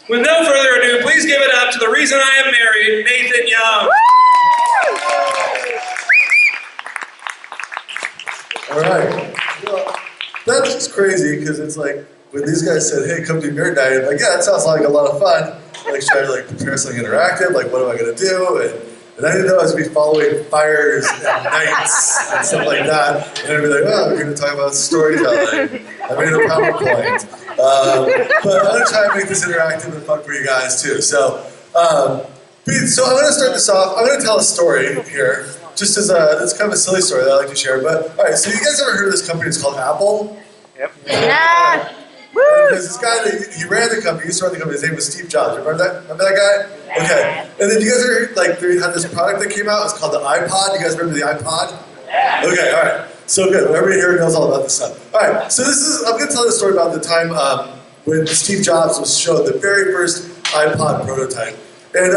With no further ado, please give it up to the reason I am married, Nathan Young. All right. Well, that's just crazy because it's like when these guys said, "Hey, come do nerd night," I'm like, "Yeah, that sounds like a lot of fun." Like, should I like prepare something interactive? Like, what am I gonna do? And I didn't know I was gonna be following fires and nights and stuff like that. And I'd be like, "Oh, we're gonna talk about storytelling." I made a PowerPoint, but I'm gonna try and make this interactive and fun for you guys too. So I'm gonna start this off. I'm gonna tell a story here. Just as it's kind of a silly story that I like to share, but all right. So you guys ever heard of this company? It's called Apple. Yep. Yeah. There's this guy that he ran the company. He used to run the company. His name was Steve Jobs. Remember that? Remember that guy? Okay. And then you guys ever like they had this product that came out? It's called the iPod. You guys remember the iPod? Yeah. Okay. All right. So good. Everybody here knows all about this stuff. All right. So I'm going to tell you a story about the time when Steve Jobs was shown the very first iPod prototype, and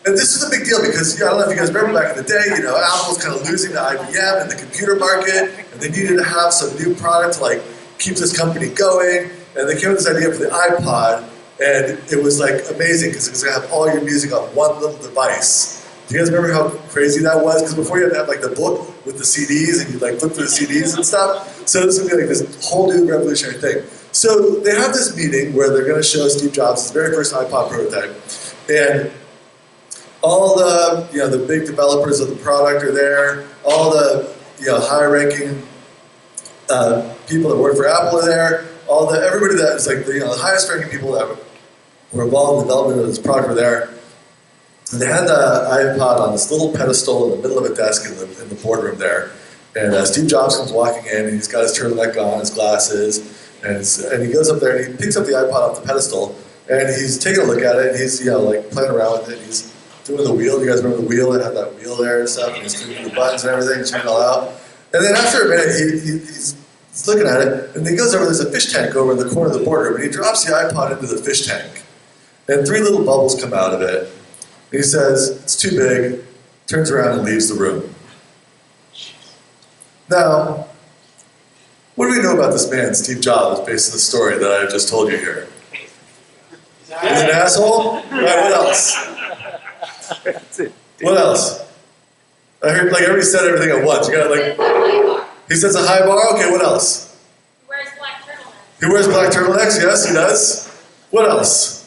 this is a big deal because I don't know if you guys remember back in the day, Apple was kind of losing to IBM in the computer market, and they needed to have some new product to like keep this company going, and they came up with this idea for the iPod, and it was like amazing because it was gonna have all your music on one little device. Do you guys remember how crazy that was? Because before you had to have like the book with the CDs, and you like flip through the CDs and stuff. So this would be like this whole new revolutionary thing. So they have this meeting where they're gonna show Steve Jobs his very first iPod prototype, and all the the big developers of the product are there. All the high-ranking people that work for Apple are there. Everybody that is like the highest-ranking people that were involved in the development of this product were there. And they had the iPod on this little pedestal in the middle of a desk in the boardroom there. And Steve Jobs comes walking in, and he's got his turtleneck on, his glasses, and he goes up there and he picks up the iPod off the pedestal, and he's taking a look at it, and he's like playing around with it. He's doing the wheel. You guys remember the wheel? It had that wheel there and stuff. And he's doing the buttons and everything, turning it all out. And then after a minute, he's looking at it, and he goes over. There's a fish tank over in the corner of the boardroom, and he drops the iPod into the fish tank, and 3 little bubbles come out of it. And he says, "It's too big," turns around and leaves the room. Now, what do we know about this man, Steve Jobs, based on the story that I just told you here? He's an asshole? All right, what else? What else? I heard like everybody said everything at once. You got like, he sets a high bar. Okay, what else? He wears black turtlenecks. He wears black turtlenecks. Yes, he does. What else?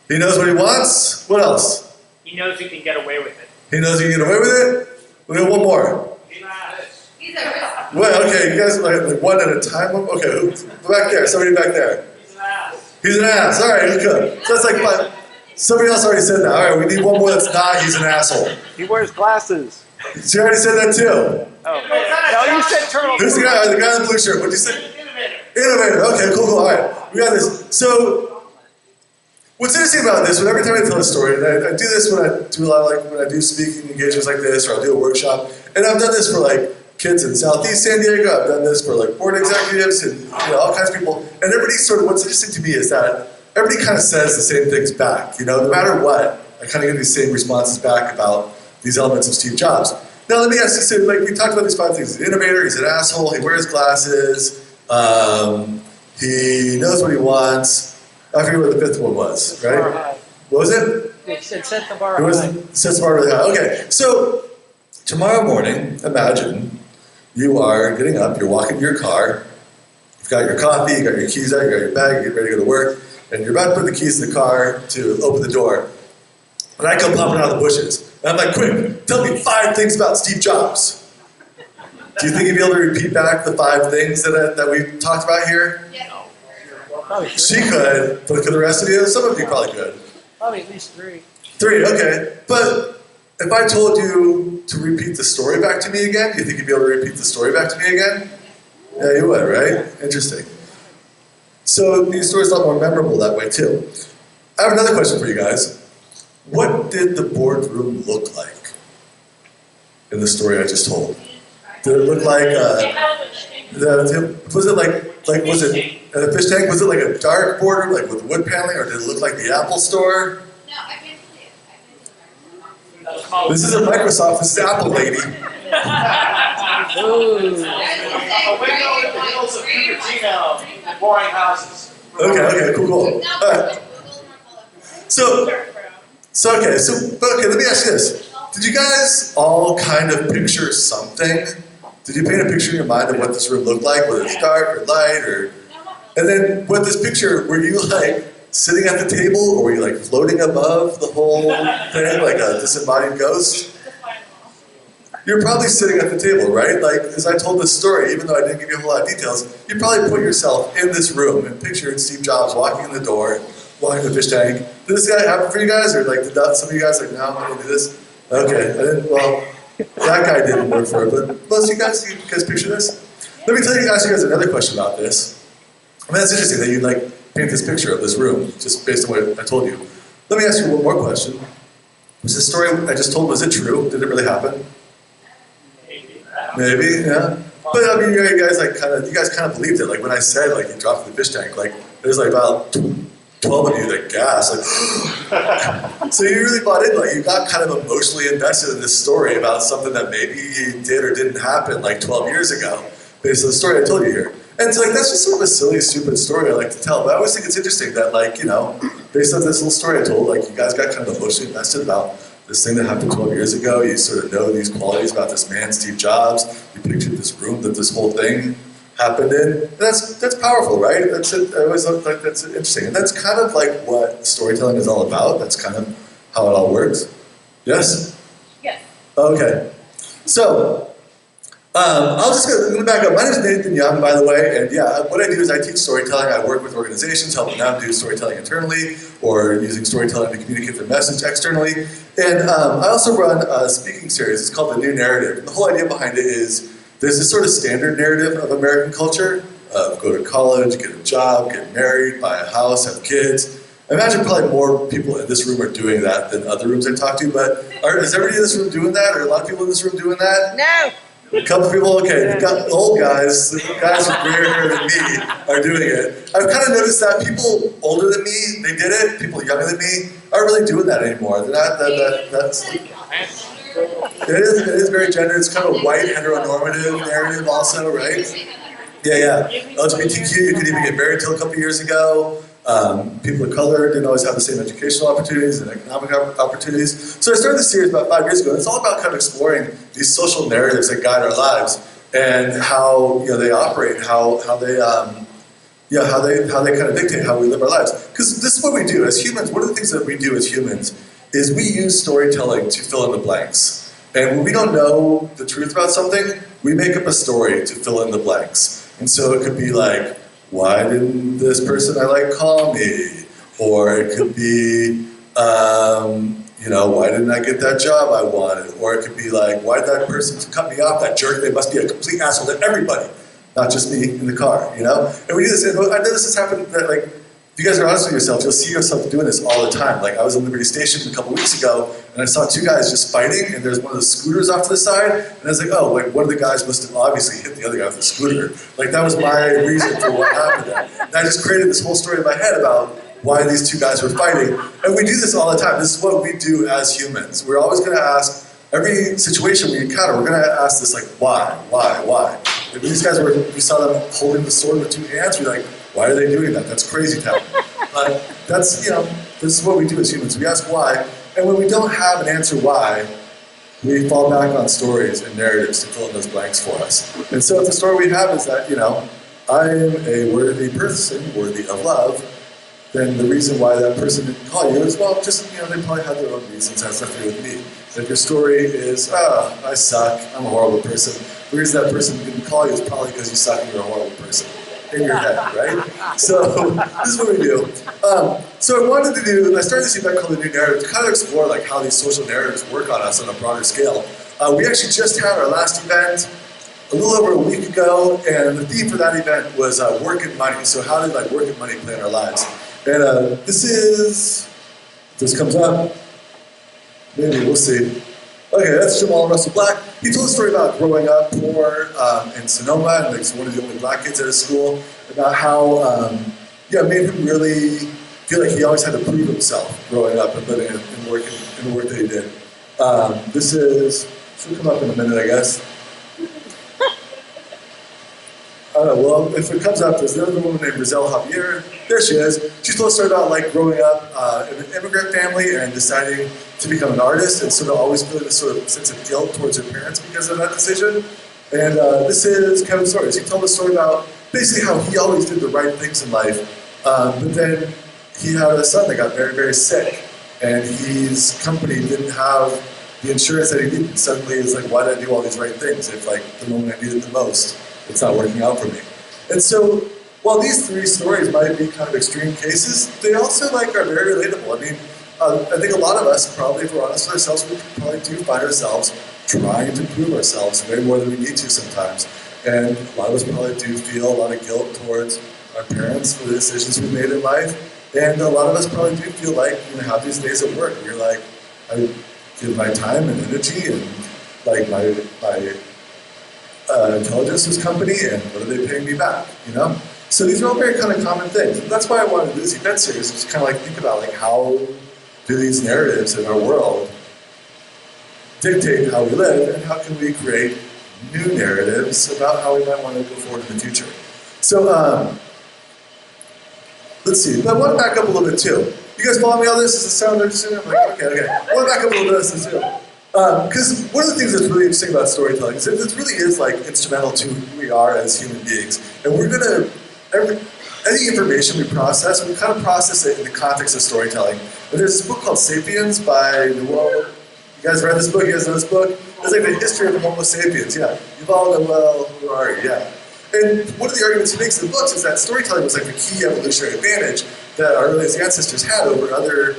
He knows what he wants. What else? He knows he can get away with it. He knows he can get away with it. We got one more. He's a risk. Well, okay, you guys like one at a time. Okay, back there. Somebody back there. He's an ass. He's an ass. All right, good. So that's like five. Somebody else already said that. All right, we need one more that's not. He's an asshole. He wears glasses. She already said that too. Oh. No, you said turtle. Who's the guy? The guy in the blue shirt. What'd you say? Innovator. Okay, cool. All right, we got this. So, what's interesting about this? Every time I tell a story, and I do this when I do a lot of when I do speaking engagements like this, or I'll do a workshop, and I've done this for like kids in Southeast San Diego. I've done this for like board executives and all kinds of people. And everybody what's interesting to me is that everybody kind of says the same things back. No matter what, I kind of get these same responses back about these elements of Steve Jobs. Now let me ask you, so like we talked about these 5 things. He's an innovator, he's an asshole, he wears glasses, he knows what he wants. I forget what the 5th one was, right? What was it? It said set the bar It high. sets the bar really high. Okay, so tomorrow morning, imagine you are getting up, you're walking to your car, you've got your coffee, you got your keys out, you got your bag, you're getting ready to go to work, and you're about to put the keys in the car to open the door. And I come popping out of the bushes. And I'm like, quick, tell me 5 things about Steve Jobs. Do you think you'd be able to repeat back the 5 things that we talked about here? Yes. Probably She could, but could the rest of you? Some of you probably could. Probably at least 3. 3, okay. But if I told you to repeat the story back to me again, do you think you'd be able to repeat the story back to me again? Yeah, you would, right? Interesting. So these stories are a lot more memorable that way too. I have another question for you guys. What did the boardroom look like in the story I just told? Did it look like was it like was it a fish tank? Was it like a dark boardroom, like with wood paneling, or did it look like the Apple Store? No, I can't believe it. This isn't Microsoft. This is Apple, lady. A window in the hills of Cupertino and boring houses. Okay, cool. All right. So, okay, let me ask you this. Did you guys all kind of picture something? Did you paint a picture in your mind of what this room looked like, whether it's dark or light, or... And then with this picture, were you like sitting at the table, or were you like floating above the whole thing, like a disembodied ghost? You're probably sitting at the table, right? Like, as I told this story, even though I didn't give you a whole lot of details, you probably put yourself in this room and pictured Steve Jobs walking in the door, walking the fish tank. Did this guy happen for you guys, or like did some of you guys like, no, I'm gonna do this? Okay, I didn't. Well, that guy didn't work for it, but most of you guys picture this? Let me ask you guys another question about this. I mean, that's interesting that you like paint this picture of this room just based on what I told you. Let me ask you one more question. Was this story I just told, was it true? Did it really happen? Maybe, yeah. But I mean, you guys kind of believed it. Like when I said like you dropped in the fish tank, like there's like about 12 of you that gasped. Like, so you really bought in. Like you got kind of emotionally invested in this story about something that maybe did or didn't happen like 12 years ago, based on the story I told you here. And it's like that's just sort of a silly, stupid story I like to tell. But I always think it's interesting that like based on this little story I told, like you guys got kind of emotionally invested about this thing that happened 12 years ago. You sort of know these qualities about this man, Steve Jobs. You pictured this room that this whole thing happened in. And that's powerful, right? That's it. I always look like that's interesting. And that's kind of like what storytelling is all about. That's kind of how it all works. Yes? Yes. Okay. So, I'm gonna back up. My name is Nathan Young, by the way, and yeah, what I do is I teach storytelling. I work with organizations, helping them do storytelling internally, or using storytelling to communicate their message externally. And I also run a speaking series. It's called The New Narrative. And the whole idea behind it is there's this sort of standard narrative of American culture. Go to college, get a job, get married, buy a house, have kids. I imagine probably more people in this room are doing that than other rooms I talk to, but is everybody in this room doing that? Or a lot of people in this room doing that? No. A couple people, okay, you've got old guys, the guys with grayer hair than me are doing it. I've kind of noticed that people older than me, they did it. People younger than me aren't really doing that anymore. They're not, it is very gendered. It's kind of a white heteronormative narrative also, right? Yeah. LGBTQ, you could even get married till a couple years ago. People of color didn't always have the same educational opportunities and economic opportunities. So I started this series about 5 years ago, and it's all about kind of exploring these social narratives that guide our lives and how they operate, how they kind of dictate how we live our lives. Because this is what we do as humans. One of the things that we do as humans is we use storytelling to fill in the blanks. And when we don't know the truth about something, we make up a story to fill in the blanks. And so it could be like, why didn't this person I like call me? Or it could be, why didn't I get that job I wanted? Or it could be like, why did that person cut me off, that jerk? They must be a complete asshole to everybody, not just me in the car, And we do this, and I know this has happened, that like, if you guys are honest with yourselves, you'll see yourself doing this all the time. Like I was in Liberty Station a couple weeks ago, and I saw two guys just fighting, and there's one of the scooters off to the side, and I was like, oh, like one of the guys must have obviously hit the other guy with the scooter. Like that was my reason for what happened there. And I just created this whole story in my head about why these two guys were fighting. And we do this all the time. This is what we do as humans. We're always gonna ask, every situation we encounter, we're gonna ask this like, why? If these guys we saw them holding the sword with two hands, we're like, why are they doing that? That's crazy town. But this is what we do as humans. We ask why, and when we don't have an answer why, we fall back on stories and narratives to fill in those blanks for us. And so if the story we have is that, I am a worthy person, worthy of love, then the reason why that person didn't call you is, well, just, they probably had their own reasons, has nothing to do with me. If your story is, I suck, I'm a horrible person, the reason that person didn't call you is probably because you suck and you're a horrible person. In your head, right? So this is what we do. So I started this event called The New Narrative to kind of explore like how these social narratives work on us on a broader scale. We actually just had our last event a little over a week ago, and the theme for that event was work and money. So how did work and money play in our lives? And this comes up, maybe we'll see. Okay, that's Jamal Russell Black. He told a story about growing up poor in Sonoma, and one of the only black kids at his school, about how it made him really feel like he always had to prove himself growing up and living and working in the work that he did. This will come up in a minute, I guess. don't know, well, if it comes up, there's another woman named Giselle Javier. There she is. She told a story about like growing up in an immigrant family and deciding to become an artist and sort of always feeling this sort of sense of guilt towards her parents because of that decision. And this is Kevin Stories. He told a story about basically how he always did the right things in life, but then he had a son that got very, very sick, and his company didn't have the insurance that he needed. Suddenly it's like, why did I do all these right things if like the moment I need it the most, it's not working out for me? And so while these three stories might be kind of extreme cases, they also like are very relatable. I mean, I think a lot of us, probably if we're honest with ourselves, we probably do find ourselves trying to prove ourselves way more than we need to sometimes. And a lot of us probably do feel a lot of guilt towards our parents for the decisions we made in life. And a lot of us probably do feel like, have these days at work where you're like, I give my time and energy and like my intelligence to this company, and what are they paying me back, So these are all very kind of common things. And that's why I wanted to do this event series, is kind of like think about like how do these narratives in our world dictate how we live, and how can we create new narratives about how we might want to go forward in the future. So let's see, but I want to back up a little bit too. You guys follow me on this? Does it sound interesting? I'm like, okay. I want to back up a little bit on this too. Because one of the things that's really interesting about storytelling is that this really is like instrumental to who we are as human beings. And we're gonna, any information we process, we kind of process it in the context of storytelling. And there's this book called Sapiens by Noel. You guys read this book? You guys know this book? It's like the history of Homo sapiens, yeah. Yuval Noel Harari, yeah. And one of the arguments he makes in the books is that storytelling was like the key evolutionary advantage that our earliest ancestors had over other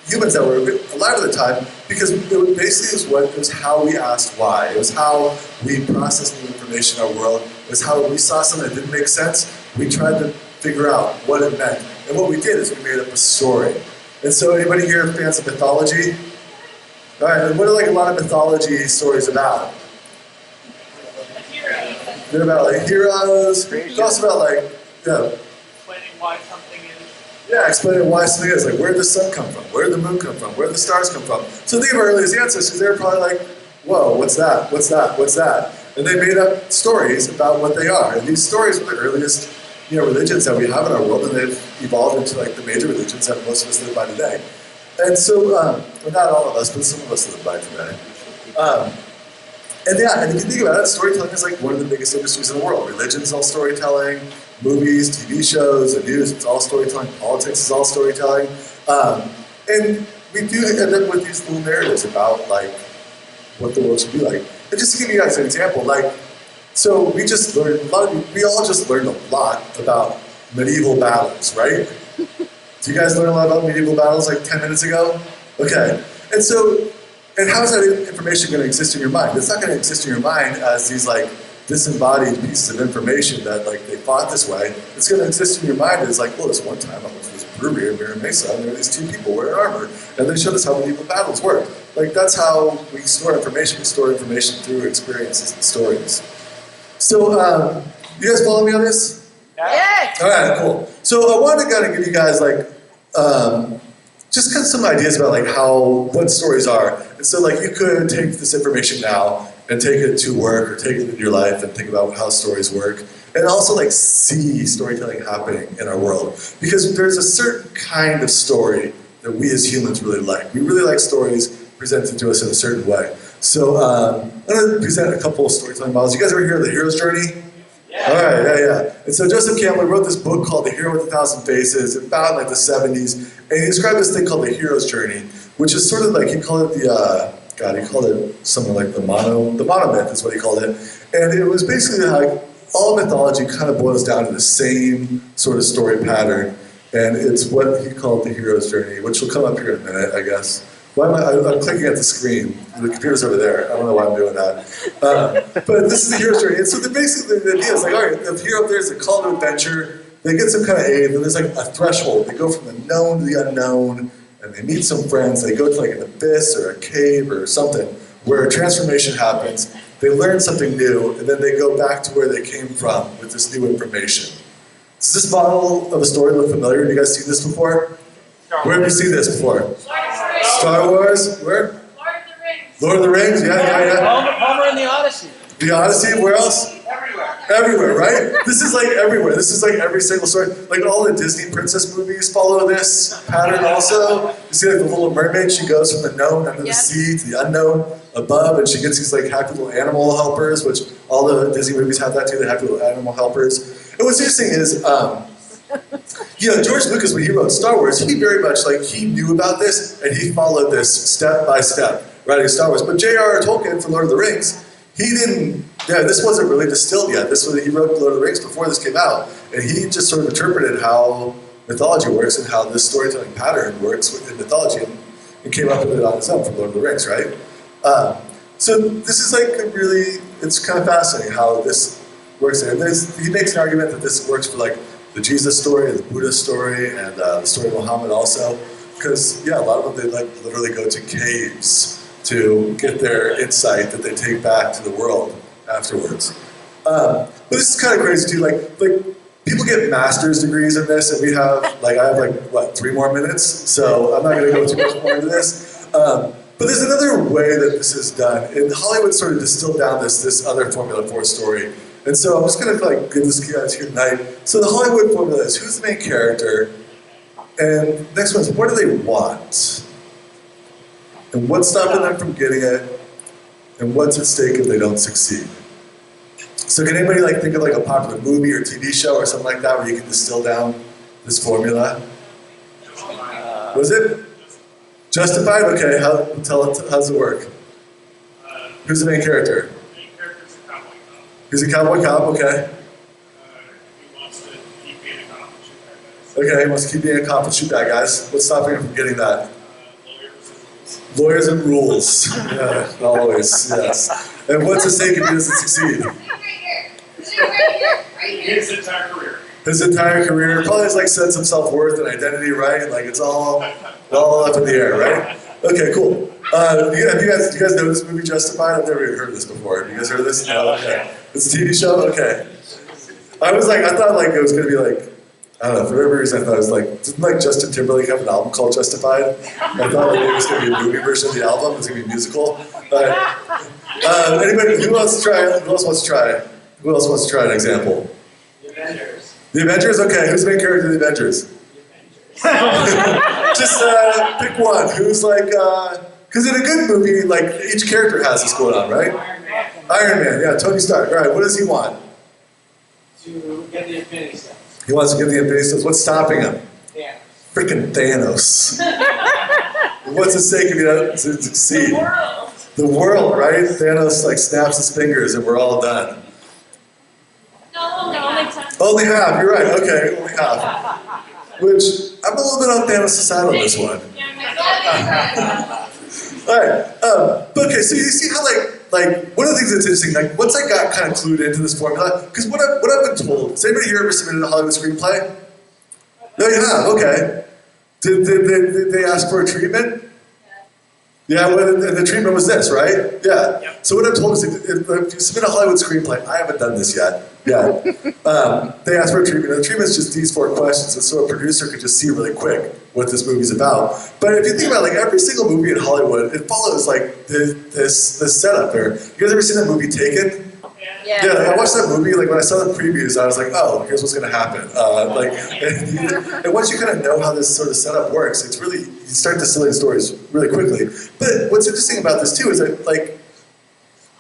humans that were alive at the time, because it was how we asked why. It was how we processed new information in our world. It was how we saw something that didn't make sense. We tried to figure out what it meant. And what we did is we made up a story. And so anybody here fans of mythology? All right, and what are like a lot of mythology stories about? They're about like heroes. It's also about like, Explaining why something is. Yeah, explaining why something is. Like, where did the sun come from? Where did the moon come from? Where did the stars come from? So think of our earliest ancestors. They were probably like, whoa, what's that? What's that? What's that? And they made up stories about what they are. And these stories were the earliest, religions that we have in our world, and they've evolved into like the major religions that most of us live by today. And so, well, not all of us, but some of us live by today. And if you think about it, storytelling is like one of the biggest industries in the world. Religion's all storytelling, movies, TV shows, the news, it's all storytelling, politics is all storytelling. And we do end up with these little narratives about like what the world should be like. And just to give you guys an example, so we all just learned a lot about medieval battles, right? Do you guys learn a lot about medieval battles like 10 minutes ago? Okay. And how is that information going to exist in your mind? It's not going to exist in your mind as these like disembodied pieces of information that like they fought this way. It's going to exist in your mind as like, well, this one time I went to this brewery in Mira Mesa, and there were these two people wearing armor, and they showed us how medieval battles work. Like that's how we store information. We store information through experiences and stories. So, you guys follow me on this? Yeah. All right, cool. So I wanted to kind of give you guys like, just kind of some ideas about like what stories are. And so like you could take this information now and take it to work or take it in your life and think about how stories work. And also like see storytelling happening in our world. Because there's a certain kind of story that we as humans really like. We really like stories presented to us in a certain way. So I'm going to present a couple of storytelling models. You guys ever hear of the hero's journey? Yeah. All right, yeah. And so Joseph Campbell wrote this book called The Hero with a Thousand Faces, about in like the 70s, and he described this thing called the hero's journey, which is sort of like, he called it something like the monomyth is what he called it. And it was basically like all mythology kind of boils down to the same sort of story pattern, and it's what he called the hero's journey, which will come up here in a minute, I guess. Why am I'm clicking at the screen. The computer's over there. I don't know why I'm doing that. But this is the hero's journey. And so basically the idea is like, all right, the hero up there is a call to adventure. They get some kind of aid, and there's like a threshold. They go from the known to the unknown, and they meet some friends. They go to like an abyss or a cave or something where a transformation happens. They learn something new, and then they go back to where they came from with this new information. Does this model of a story look familiar? Have you guys seen this before? Where have you seen this before? Star Wars? Where? Lord of the Rings. Lord of the Rings? Yeah. Homer in the Odyssey. The Odyssey? Where else? Everywhere. Everywhere, right? This is like everywhere. This is like every single story. Like all the Disney princess movies follow this pattern also. You see like the Little Mermaid, she goes from the known under the sea to the unknown above, and she gets these like happy little animal helpers, which all the Disney movies have that too, they have little animal helpers. And what's interesting is, George Lucas, when he wrote Star Wars, he very much like, he knew about this, and he followed this step by step, writing Star Wars. But J.R.R. Tolkien for Lord of the Rings, he didn't, this wasn't really distilled yet. He wrote Lord of the Rings before this came out, and he just sort of interpreted how mythology works and how this storytelling pattern works within mythology, and came up with it on his own for Lord of the Rings, right? So this is like it's kind of fascinating how this works. And he makes an argument that this works for like the Jesus story, the Buddha story, and the story of Muhammad also. Because, a lot of them, they like literally go to caves to get their insight that they take back to the world afterwards. But this is kind of crazy too. Like people get master's degrees in this, and we have I have 3 more minutes, so I'm not going to go too much more into this. But there's another way that this is done, and Hollywood sort of distilled down this other formula for a story. And so I'm just going to give this to you tonight. So the Hollywood formula is who's the main character, and next one is what do they want, and what's stopping them from getting it, and what's at stake if they don't succeed. So can anybody think of a popular movie or TV show or something like that where you can distill down this formula? Was it? Justified? Okay, how's it work? Who's the main character? The main character's a cowboy cop. He's a cowboy cop, okay. He wants to keep being a cop and shoot bad guys. Okay, he wants to keep being a cop and shoot bad guys. What's stopping him from getting that? Lawyers and rules. Lawyers and rules. Yeah, always, yes. And what's at stake if he doesn't succeed? His entire career. His entire career, probably has sense of self-worth and identity, right? It's all up in the air, right? Okay, cool. Do you guys know this movie Justified? I've never even heard of this before. Have you guys heard of this? No. Okay. It's a TV show? Okay. I thought it was gonna be I don't know, for whatever reason I thought it was didn't Justin Timberlake have an album called Justified? I thought it was gonna be a movie version of the album, it was gonna be a musical. Anybody, who else wants to try an example? The Avengers. The Avengers? Okay, who's the main character of the Avengers? Just pick one. Who's because in a good movie, each character has this going on, right? Iron Man, yeah, Tony Stark. All right, what does he want? To get the Infinity Stones. He wants to get the Infinity Stones. What's stopping him? Yeah. Freaking Thanos. What's at stake if he doesn't succeed? The world, right? Thanos snaps his fingers and we're all done. No, only 10. Only half, you're right, okay, only half. Which, I'm a little bit on Thanos' side on this one. Alright, okay, so you see how one of the things that's interesting, once I got kind of clued into this formula, because what I've been told, has anybody here ever submitted a Hollywood screenplay? No, you have, okay. Did they ask for a treatment? Yeah, well, the treatment was this, right? Yeah. Yep. So what I'm told is if you submit a Hollywood screenplay, I haven't done this yet. Yeah. They ask for a treatment. And the treatment is just these 4 questions, and so a producer could just see really quick what this movie's about. But if you think about every single movie in Hollywood, it follows this setup there. You guys ever seen that movie Taken? Yeah, I watched that movie, when I saw the previews, I was like, oh, here's what's gonna happen. And once you kind of know how this sort of setup works, it's really, you start distilling stories really quickly. But what's interesting about this too is that,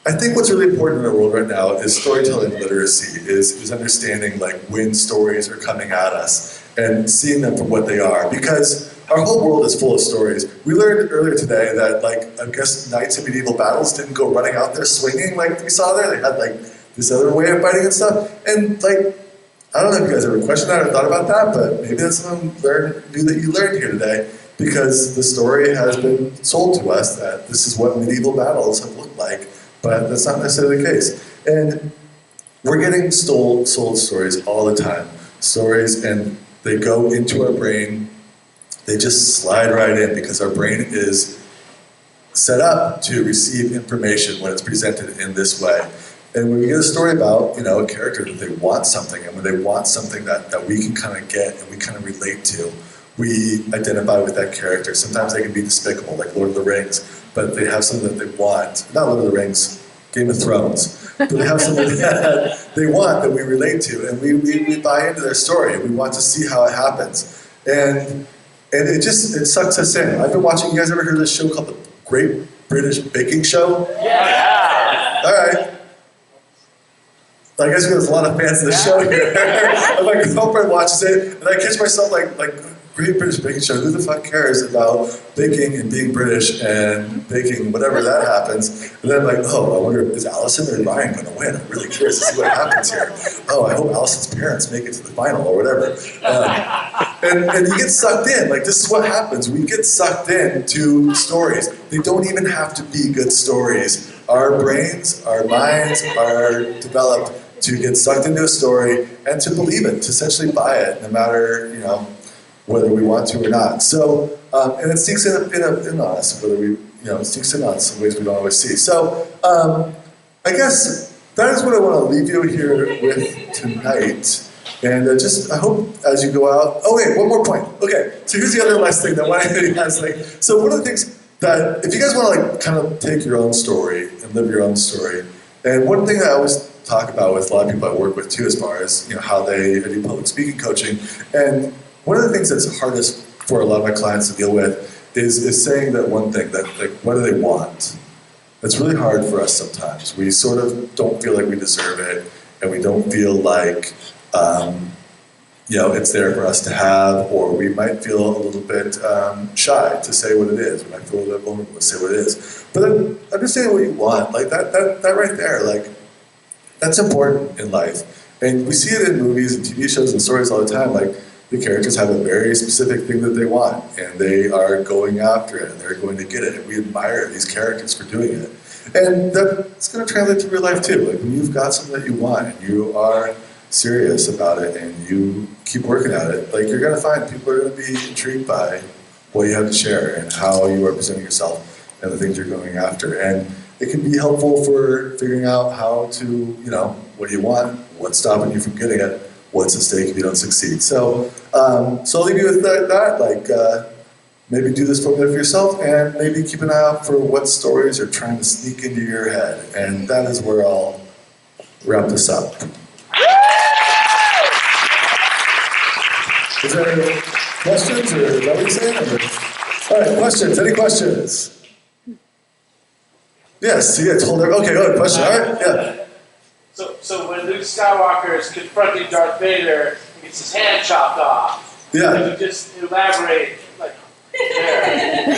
I think what's really important in our world right now is storytelling literacy, is understanding when stories are coming at us and seeing them for what they are. Because our whole world is full of stories. We learned earlier today that, I guess knights in medieval battles didn't go running out there swinging like we saw there. They had, this other way of fighting and stuff. And, I don't know if you guys ever questioned that or thought about that, but maybe that's something new that you learned here today, because the story has been sold to us that this is what medieval battles have looked like, but that's not necessarily the case. And we're getting sold stories all the time. Stories, and they go into our brain. They just slide right in because our brain is set up to receive information when it's presented in this way. And when we get a story about, a character that they want something, and when they want something that we can kind of get and we kind of relate to, we identify with that character. Sometimes they can be despicable, like Lord of the Rings, but they have something that they want. Not Lord of the Rings, Game of Thrones. but they have something that they want that we relate to, and we buy into their story. We want to see how it happens, and it sucks us in. I've been watching. You guys ever heard of this show called The Great British Baking Show? Yeah. All right. I guess there's a lot of fans of the show here. And my girlfriend watches it, and I catch myself like Great British Baking Show. Who the fuck cares about baking and being British and baking whatever that happens? And then I'm like, oh, I wonder, is Allison or Ryan going to win? I'm really curious to see what happens here. Oh, I hope Allison's parents make it to the final or whatever. And you get sucked in. Like, this is what happens. We get sucked in to stories. They don't even have to be good stories. Our brains, our minds are developed to get sucked into a story and to believe it, to essentially buy it, no matter, whether we want to or not. So, and it sneaks in on us, whether we, it sneaks in on us in ways we don't always see. So, I guess that is what I want to leave you here with tonight. And I hope as you go out, oh wait, one more point. Okay, so here's the other last thing that one of you guys so one of the things that, if you guys want to kind of take your own story and live your own story, and one thing that I always talk about with a lot of people I work with too, as far as how they do public speaking coaching, and one of the things that's hardest for a lot of my clients to deal with is saying that one thing, that what do they want? It's really hard for us sometimes. We sort of don't feel like we deserve it, and we don't feel like it's there for us to have, or we might feel a little bit shy to say what it is. We might feel a little bit vulnerable to say what it is. But then understanding what you want, like that right there, like that's important in life. And we see it in movies and TV shows and stories all the time. Like the characters have a very specific thing that they want, and they are going after it, and they're going to get it. And we admire these characters for doing it. And that's going to translate to real life too. Like when you've got something that you want, and you are serious about it, and you keep working at it, like you're going to find people are going to be intrigued by what you have to share and how you are presenting yourself and the things you're going after. And it can be helpful for figuring out how to, what do you want, what's stopping you from getting it, what's at stake if you don't succeed. So, I'll leave you with that. Maybe do this formula for yourself, and maybe keep an eye out for what stories are trying to sneak into your head. And that is where I'll wrap this up. Is there any questions, or is that what you're saying? All right, questions. Any questions? Yes, see, I told her. Okay, go ahead. Question. All right, yeah. So when Luke Skywalker is confronting Darth Vader, he gets his hand chopped off. Yeah. Can you just elaborate, like, there?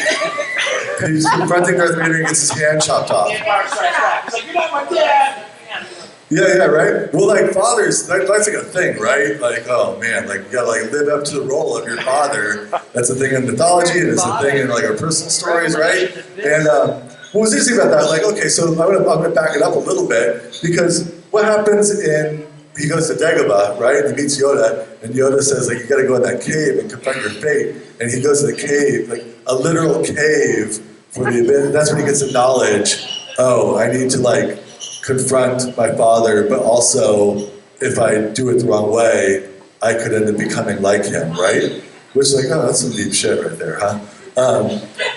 He's confronting Darth Vader and gets his hand chopped off. The Empire Strikes Back. He's like, you're not my dad. Yeah, right? Well, like, fathers, that's like a thing, right? Like, oh man, like, you gotta like live up to the role of your father. That's a thing in mythology, and it's a thing in like our personal stories, right? And what was interesting about that, like, okay, so I'm gonna back it up a little bit, because what happens he goes to Dagobah, right? And he meets Yoda, and Yoda says, like, you gotta go in that cave and confront your fate. And he goes to the cave, like a literal cave for the event. That's when he gets the knowledge, oh, I need to like confront my father, but also if I do it the wrong way, I could end up becoming like him, right? Which like, oh, that's some deep shit right there, huh?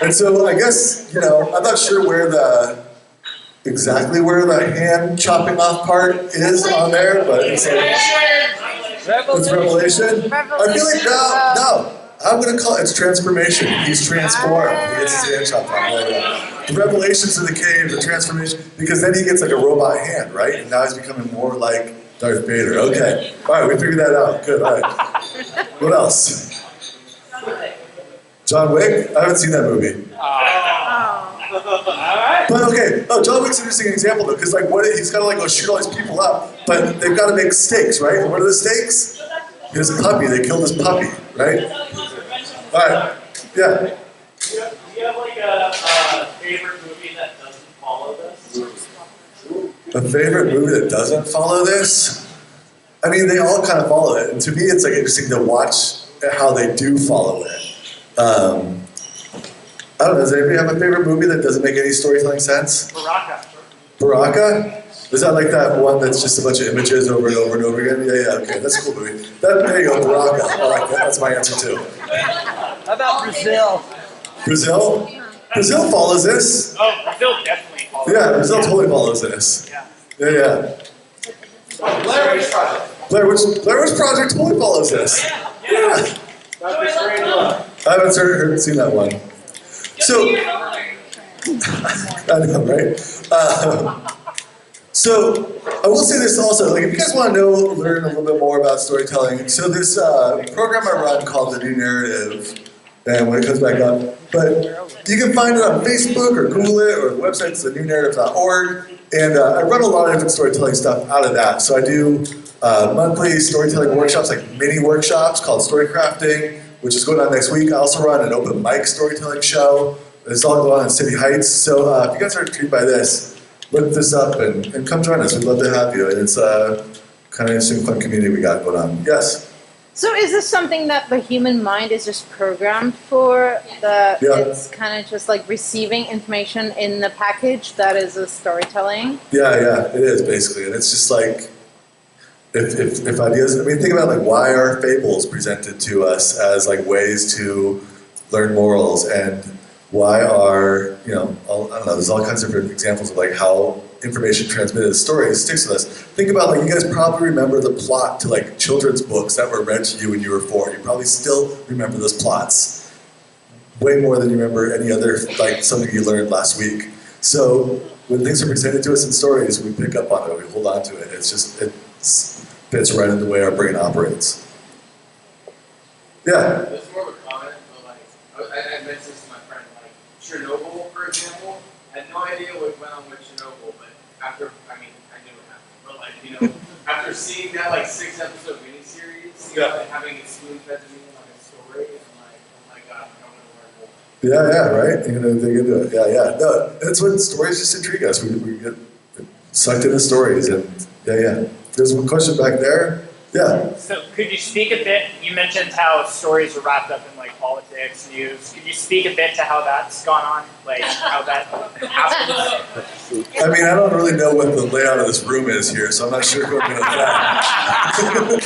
And so I guess, I'm not sure exactly where the hand chopping off part is on there, but it's like, it's Revelation. I feel like, no, I'm gonna call it's transformation. He's transformed. He gets his hand chopped off. The revelations of the cave, the transformation, because then he gets like a robot hand, right? And now he's becoming more like Darth Vader. Okay, all right, we figured that out. Good, all right. What else? John Wick? I haven't seen that movie. But okay, John Wick's an interesting example though, because like he's gotta like go shoot all these people up, but they've gotta make stakes, right? And what are the stakes? His puppy, they killed his puppy, right? Alright, yeah. Do you have like a favorite movie that doesn't follow this? A favorite movie that doesn't follow this? I mean, they all kind of follow it, and to me it's like interesting to watch how they do follow it. I don't know, does anybody have a favorite movie that doesn't make any storytelling sense? Baraka? Is that like that one that's just a bunch of images over and over and over again? Yeah, okay, that's a cool movie. There you go, Baraka. I like that, that's my answer too. How about Brazil? Brazil? Brazil follows this. Oh, Brazil definitely follows Yeah, Brazil totally follows this. Yeah. Yeah. Blair Witch Project. Blair Witch Project totally follows this. Yeah. Dr. Strangelove. I haven't seen that one. So, I know, right? So, I will say this also, like if you guys want to learn a little bit more about storytelling, so this program I run called The New Narrative, and when it comes back up, but you can find it on Facebook or Google it, or the website's thenewnarrative.org, and I run a lot of different storytelling stuff out of that. So I do monthly storytelling workshops, like mini workshops called Story Crafting, which is going on next week. I also run an open mic storytelling show. It's all going on in City Heights. So if you guys are intrigued by this, look this up and come join us. We'd love to have you. And it's a kind of interesting, fun community we got going on. Yes? So is this something that the human mind is just programmed for? Yeah. It's kind of just like receiving information in the package that is a storytelling? Yeah, it is basically. And it's just like, if ideas, I mean, think about like why are fables presented to us as like ways to learn morals, and why are, I don't know, there's all kinds of different examples of like how information transmitted as stories sticks with us. Think about like, you guys probably remember the plot to like children's books that were read to you when you were 4. You probably still remember those plots. Way more than you remember any other, like something you learned last week. So when things are presented to us in stories, we pick up on it, we hold on to it. It's just, it fits right in the way our brain operates. Yeah? There's more of a comment, but like, I mentioned this to my friend, like, Chernobyl, for example, I had no idea what went on with Chernobyl, but after, I knew what happened, but like, after seeing that like 6-episode miniseries, and having it spoon-fed to me like a story, I'm like, oh my god, I want to learn more. Yeah, right? You're gonna dig into it. Yeah. No, that's when stories just intrigue us. We get sucked into stories, and yeah. There's one question back there. Yeah. So could you speak a bit, you mentioned how stories are wrapped up in like politics, news. Could you speak a bit to how that's gone on? Like how that happens? I mean, I don't really know what the layout of this room is here, so I'm not sure who I'm gonna offend.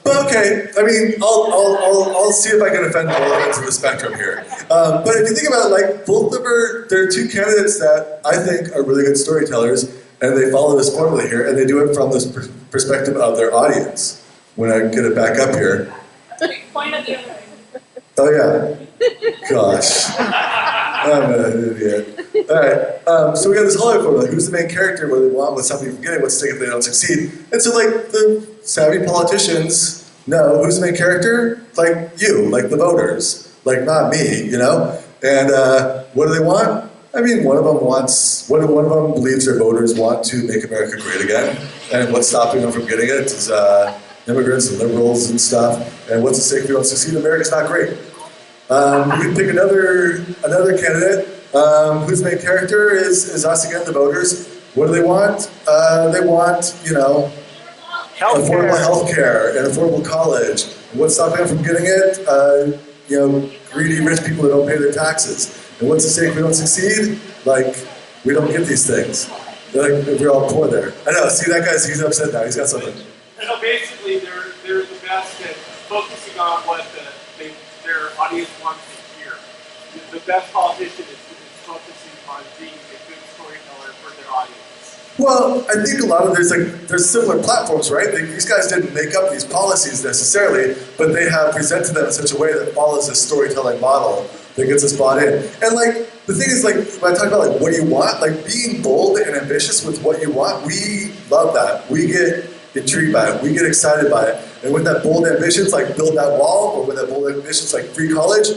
But okay, I mean, I'll see if I can offend both ends of the spectrum here. But if you think about it, like both of there are two candidates that I think are really good storytellers, and they follow this formula here, and they do it from this perspective of their audience. When I get it back up here. Point at the other way. Oh yeah. Gosh. I'm an idiot. All right. So we got this Hollywood formula. Who's the main character? What do they want? What's something from getting? What's the stake if they don't succeed? And so like the savvy politicians know who's the main character? Like you, like the voters, like not me, And what do they want? I mean, one of them believes their voters want to make America great again, and what's stopping them from getting it is immigrants and liberals and stuff. And what's the stake if we don't succeed? America's not great. We can pick another candidate whose main character is us again, the voters. What do they want? They want, affordable health care and affordable college. And what's stopping them from getting it? Greedy rich people that don't pay their taxes. And what's the stake if we don't succeed? Like, we don't get these things. Like, we're all poor there. I know, see that guy's, he's upset now, he's got something. So basically, they're the best at focusing on what their audience wants to hear. The best politician is focusing on being a good storyteller for their audience. Well, I think a lot of there's similar platforms, right? These guys didn't make up these policies necessarily, but they have presented them in such a way that follows this storytelling model that gets us bought in. And like, the thing is, like, when I talk about like, what do you want? Like, being bold and ambitious with what you want, we love that. We get intrigued by it. We get excited by it. And with that bold ambitions, like build that wall, or with that bold ambitions, like free college,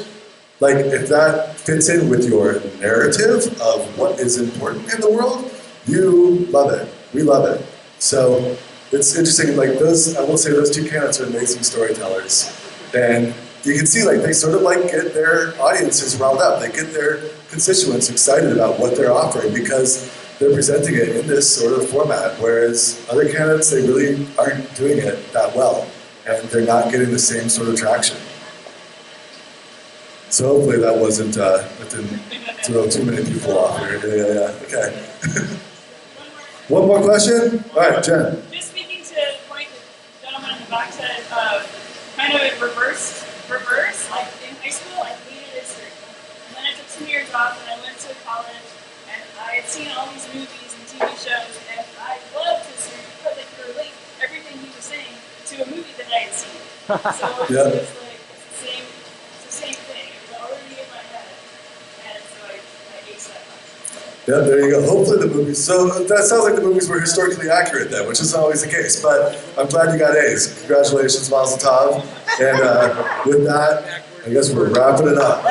like if that fits in with your narrative of what is important in the world, you love it. We love it. So it's interesting, like I will say those two candidates are amazing storytellers. And you can see like they sort of like get their audiences riled up. They get their constituents excited about what they're offering because they're presenting it in this sort of format. Whereas other candidates, they really aren't doing it that well. And they're not getting the same sort of traction. So hopefully that didn't throw too many people off here. Yeah. Okay. One more question? All right, Jen. Just speaking to the point that the gentleman in the back said, kind of in reverse, like in high school, I hated history. And then I took 2 years off and I went to college and I had seen all these movies and TV shows, and I loved his series because I could relate everything he was saying to a movie that I had seen. So Yeah. it was like it's the same thing. It was already in my head, and so I aced that class. Yeah, there you go. Hopefully the movies. So that sounds like the movies were historically accurate then, which is not always the case. But I'm glad you got A's. Congratulations, Mazel Tov. And with that, I guess we're wrapping it up.